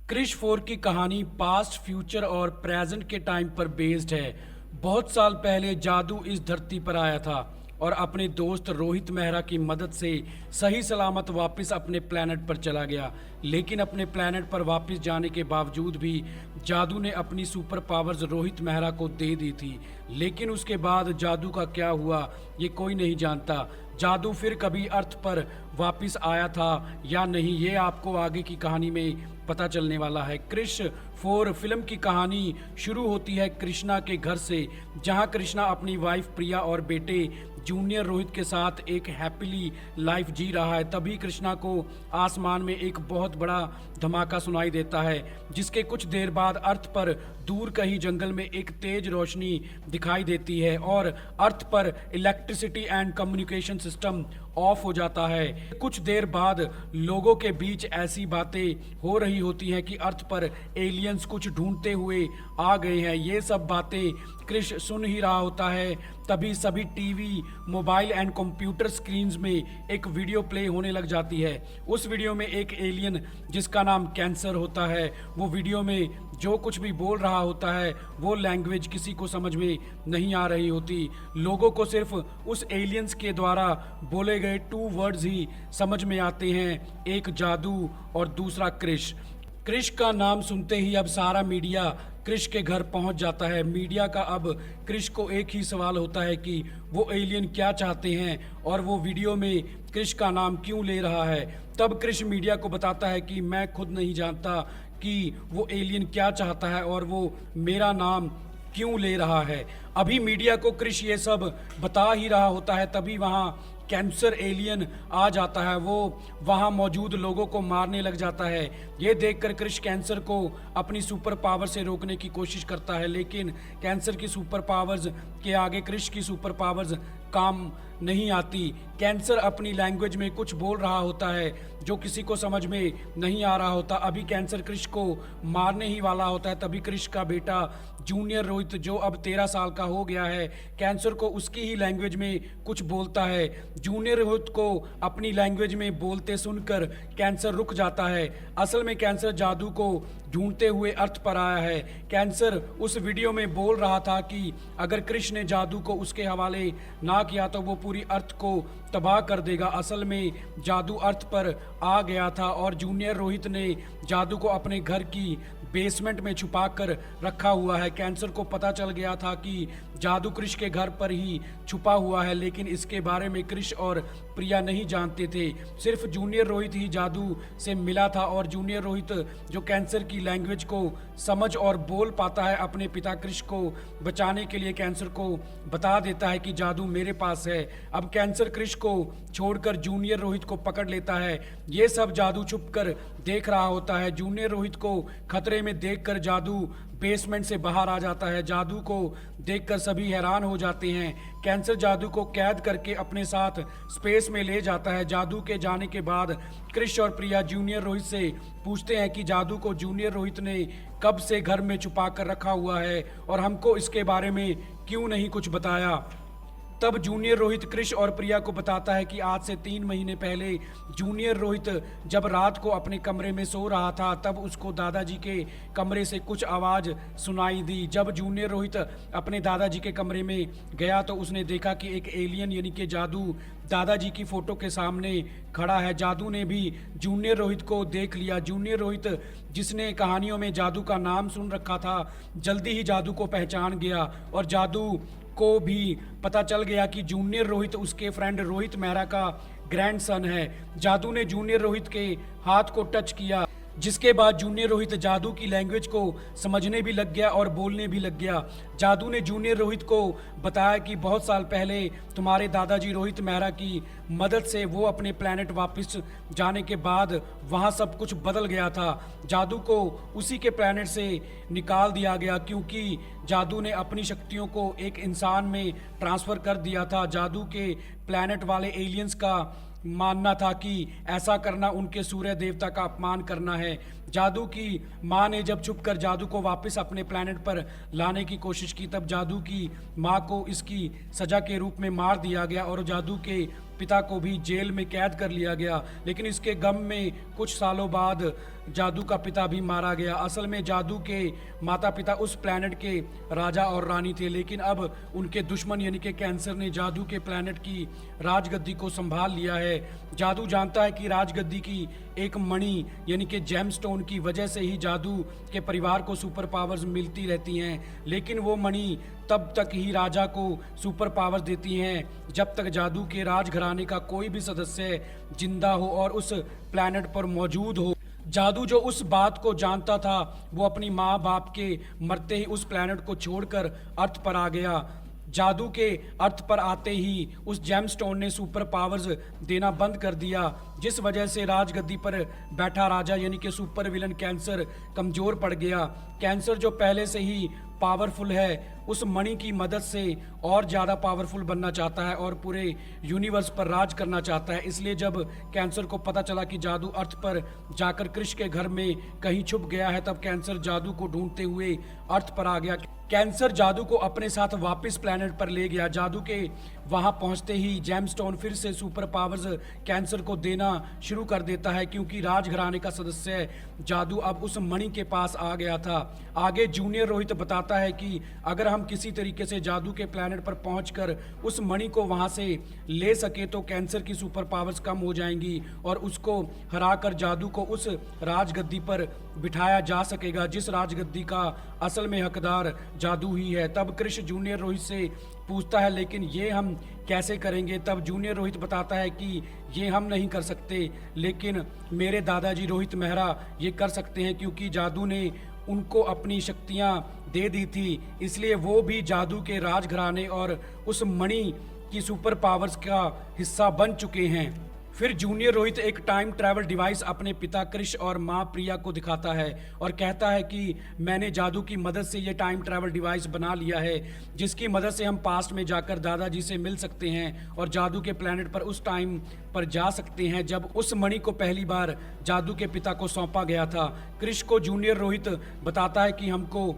क्रिश 4 की कहानी past, future और प्रेजेंट के टाइम पर बेस्ड है। बहुत साल पहले जादू इस धरती पर आया था और अपने दोस्त रोहित मेहरा की मदद से सही सलामत वापस अपने प्लेनेट पर चला गया। लेकिन अपने प्लेनेट पर वापस जाने के बावजूद भी जादू ने अपनी सुपर पावर्स रोहित मेहरा को दे दी थी। लेकिन उसके बाद जादू का क्या हुआ ये कोई नहीं जानता। जादू फिर कभी अर्थ पर वापस आया था या नहीं, ये आपको आगे की कहानी में पता चलने वाला है। क्रिश 4 फिल्म की कहानी शुरू होती है कृष्णा के घर से, जहां कृष्णा अपनी वाइफ प्रिया और बेटे जूनियर रोहित के साथ एक हैप्पीली लाइफ जी रहा है। तभी कृष्णा को आसमान में एक बहुत बड़ा धमाका सुनाई देता है, जिसके कुछ देर बाद अर्थ पर दूर कहीं जंगल में एक तेज रोशनी दिखाई देती है और अर्थ पर electricity and communication system of हो जाता है। कुछ देर बाद लोगों के बीच ऐसी बातें हो रही होती हैं कि अर्थ पर एलियंस कुछ ढूंढते हुए आ गए हैं। ये सब बातें क्रिश सुन ही रहा होता है। तभी सभी TV, mobile and computer screens में एक वीडियो प्ले होने लग जाती है। उस वीडियो में एक एलियन जिसका नाम कैंसर होता है, वो वीडियो में जो कुछ भी बोल रहा होता है वो लैंग्वेज किसी को समझ में नहीं आ रही होती। लोगों को सिर्फ उस एलियंस के द्वारा बोले गए 2 वर्ड्स ही समझ में आते हैं, एक जादू और दूसरा क्रिश। क्रिश का नाम सुनते ही अब सारा मीडिया क्रिश के घर पहुंच जाता है। मीडिया का अब क्रिश को एक ही सवाल होता है कि वो एलियन क्या चाहते हैं और वो वीडियो में क्रिश का नाम क्यों ले रहा है। तब क्रिश मीडिया को बताता है कि मैं खुद नहीं जानता कि वो एलियन क्या चाहता है और वो मेरा नाम क्यों ले रहा है। अभी मीडिया को क्रिश ये सब बता ही रहा होता है, तभी वहाँ कैंसर एलियन आ जाता है। वो वहाँ मौजूद लोगों को मारने लग जाता है। ये देखकर क्रिश कैंसर को अपनी सुपर पावर से रोकने की कोशिश करता है, लेकिन कैंसर की सुपर पावर्स के आगे क्रिश की सुपर पावर्स काम नहीं आती। कैंसर अपनी लैंग्वेज में कुछ बोल रहा होता है जो किसी को समझ में नहीं आ रहा होता। अभी कैंसर क्रिश को मारने ही वाला होता है। तभी क्रिश का बेटा जूनियर रोहित, जो अब 13 साल का हो गया है, कैंसर को उसकी ही लैंग्वेज में कुछ बोलता है। जूनियर रोहित को अपनी लैंग्वेज में बोलते सुनकर कैंसर रुक जाता है। असल में कैंसर जादू को ढूंढते हुए अर्थ पर आया है। कैंसर उस वीडियो में बोल रहा था कि अगर क्रिश ने जादू को उसके हवाले ना किया तो वो पूरी अर्थ को तबाह कर देगा। असल में जादू अर्थ पर आ गया था और जूनियर रोहित ने जादू को अपने घर की बेसमेंट में छुपा कर रखा हुआ है। कैंसर को पता चल गया था कि जादू क्रिश के घर पर ही छुपा हुआ है, लेकिन इसके बारे में क्रिश और प्रिया नहीं जानते थे। सिर्फ जूनियर रोहित ही जादू से मिला था और जूनियर रोहित, जो कैंसर की लैंग्वेज को समझ और बोल पाता है, अपने पिता क्रिश को बचाने के लिए कैंसर को बता देता है कि जादू मेरे पास है। अब कैंसर क्रिश को छोड़कर जूनियर रोहित को पकड़ लेता है। ये सब जादू छुपकर देख रहा होता है। जूनियर रोहित को खतरे में देखकर जादू बेसमेंट से बाहर आ जाता है। जादू को देखकर सभी हैरान हो जाते हैं। कैंसर जादू को कैद करके अपने साथ स्पेस में ले जाता है। जादू के जाने के बाद क्रिश और प्रिया जूनियर रोहित से पूछते हैं कि जादू को जूनियर रोहित ने कब से घर में छुपा कर रखा हुआ है और हमको इसके बारे में क्यों नहीं कुछ बताया। तब जूनियर रोहित क्रिश और प्रिया को बताता है कि आज से 3 महीने पहले जूनियर रोहित जब रात को अपने कमरे में सो रहा था, तब उसको दादाजी के कमरे से कुछ आवाज़ सुनाई दी। जब जूनियर रोहित अपने दादाजी के कमरे में गया तो उसने देखा कि एक एलियन यानी कि जादू दादाजी की फ़ोटो के सामने खड़ा है। जादू ने भी जूनियर रोहित को देख लिया। जूनियर रोहित, जिसने कहानियों में जादू का नाम सुन रखा था, जल्दी ही जादू को पहचान गया और जादू को भी पता चल गया कि जूनियर रोहित उसके फ्रेंड रोहित मेहरा का ग्रैंडसन है। जादू ने जूनियर रोहित के हाथ को टच किया, जिसके बाद जूनियर रोहित जादू की लैंग्वेज को समझने भी लग गया और बोलने भी लग गया। जादू ने जूनियर रोहित को बताया कि बहुत साल पहले तुम्हारे दादाजी रोहित मेहरा की मदद से वो अपने प्लेनेट वापस जाने के बाद वहाँ सब कुछ बदल गया था। जादू को उसी के प्लेनेट से निकाल दिया गया क्योंकि जादू ने अपनी शक्तियों को एक इंसान में ट्रांसफ़र कर दिया था। जादू के प्लेनेट वाले एलियंस का मानना था कि ऐसा करना उनके सूर्य देवता का अपमान करना है। जादू की माँ ने जब छुपकर जादू को वापस अपने प्लेनेट पर लाने की कोशिश की, तब जादू की माँ को इसकी सज़ा के रूप में मार दिया गया और जादू के पिता को भी जेल में कैद कर लिया गया। लेकिन इसके गम में कुछ सालों बाद जादू का पिता भी मारा गया। असल में जादू के माता पिता उस प्लैनेट के राजा और रानी थे, लेकिन अब उनके दुश्मन यानी कि कैंसर ने जादू के प्लैनेट की राजगद्दी को संभाल लिया है। जादू जानता है कि राजगद्दी की एक मणि यानी कि जेमस्टोन की वजह से ही जादू के परिवार को सुपर पावर्स मिलती रहती हैं, लेकिन वो मणि तब तक ही राजा को सुपर पावर्स देती हैं जब तक जादू के राजघराने का कोई भी सदस्य जिंदा हो और उस प्लैनेट पर मौजूद हो। जादू जो उस बात को जानता था वो अपनी माँ बाप के मरते ही उस प्लैनेट को छोड़कर अर्थ पर आ गया। जादू के अर्थ पर आते ही उस जेमस्टोन ने सुपर पावर्स देना बंद कर दिया, जिस वजह से राजगद्दी पर बैठा राजा यानी कि सुपर विलन कैंसर कमजोर पड़ गया। कैंसर जो पहले से ही पावरफुल है, उस मणि की मदद से और ज़्यादा पावरफुल बनना चाहता है और पूरे यूनिवर्स पर राज करना चाहता है। इसलिए जब कैंसर को पता चला कि जादू अर्थ पर जाकर कृष के घर में कहीं छुप गया है, तब कैंसर जादू को ढूंढते हुए अर्थ पर आ गया। कैंसर जादू को अपने साथ वापस प्लैनेट पर ले गया। जादू के वहां पहुंचते ही जेमस्टोन फिर से सुपर पावर्स कैंसर को देना शुरू कर देता है, क्योंकि राजघराने का सदस्य जादू अब उस मणि के पास आ गया था। आगे जूनियर रोहित बताता है कि अगर हम किसी तरीके से जादू के प्लैनेट पर पहुंचकर उस मणि को वहां से ले सके तो कैंसर की सुपर पावर्स कम हो जाएंगी और उसको हराकर जादू को उस राजगद्दी पर बिठाया जा सकेगा जिस राजगद्दी का असल में हकदार जादू ही है। तब कृष जूनियर रोहित से पूछता है, लेकिन ये हम कैसे करेंगे? तब जूनियर रोहित बताता है कि ये हम नहीं कर सकते, लेकिन मेरे दादाजी रोहित मेहरा ये कर सकते हैं, क्योंकि जादू ने उनको अपनी शक्तियाँ दे दी थी, इसलिए वो भी जादू के राजघराने और उस मणि की सुपर पावर्स का हिस्सा बन चुके हैं। फिर जूनियर रोहित एक टाइम ट्रैवल डिवाइस अपने पिता कृष और माँ प्रिया को दिखाता है और कहता है कि मैंने जादू की मदद से ये टाइम ट्रैवल डिवाइस बना लिया है, जिसकी मदद से हम पास्ट में जाकर दादाजी से मिल सकते हैं और जादू के प्लैनेट पर उस टाइम पर जा सकते हैं जब उस मणि को पहली बार जादू के पिता को सौंपा गया था। कृष को जूनियर रोहित बताता है कि हमको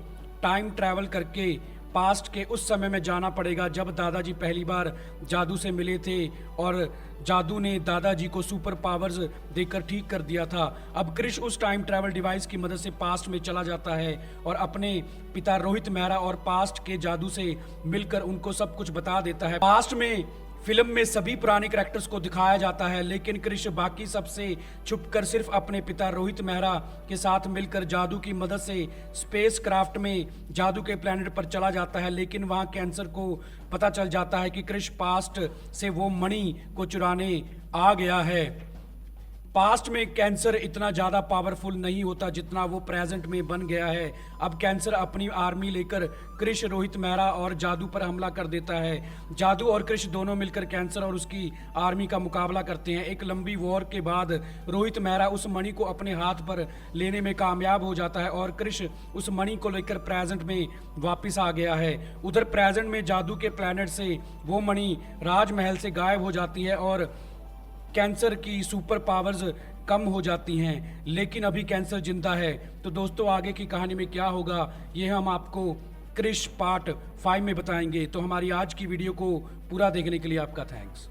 टाइम ट्रैवल करके पास्ट के उस समय में जाना पड़ेगा जब दादाजी पहली बार जादू से मिले थे और जादू ने दादाजी को सुपर पावर्स देकर ठीक कर दिया था। अब कृष उस टाइम ट्रैवल डिवाइस की मदद से पास्ट में चला जाता है और अपने पिता रोहित मेहरा और पास्ट के जादू से मिलकर उनको सब कुछ बता देता है। पास्ट में फिल्म में सभी पुराने कैरेक्टर्स को दिखाया जाता है, लेकिन कृष बाकी सबसे छुपकर सिर्फ अपने पिता रोहित मेहरा के साथ मिलकर जादू की मदद से स्पेस क्राफ्ट में जादू के प्लैनेट पर चला जाता है। लेकिन वहां कैंसर को पता चल जाता है कि कृष पास्ट से वो मणि को चुराने आ गया है। पास्ट में कैंसर इतना ज़्यादा पावरफुल नहीं होता जितना वो प्रेजेंट में बन गया है। अब कैंसर अपनी आर्मी लेकर कृष, रोहित मेहरा और जादू पर हमला कर देता है। जादू और कृष दोनों मिलकर कैंसर और उसकी आर्मी का मुकाबला करते हैं। एक लंबी वॉर के बाद रोहित मेहरा उस मणि को अपने हाथ पर लेने में कामयाब हो जाता है और कृष उस मणि को लेकर प्रेजेंट में वापस आ गया है। उधर प्रेजेंट में जादू के प्लैनेट से वो मणि राजमहल से गायब हो जाती है और कैंसर की सुपर पावर्स कम हो जाती हैं, लेकिन अभी कैंसर जिंदा है। तो दोस्तों आगे की कहानी में क्या होगा ये हम आपको कृष पार्ट 5 में बताएंगे। तो हमारी आज की वीडियो को पूरा देखने के लिए आपका थैंक्स।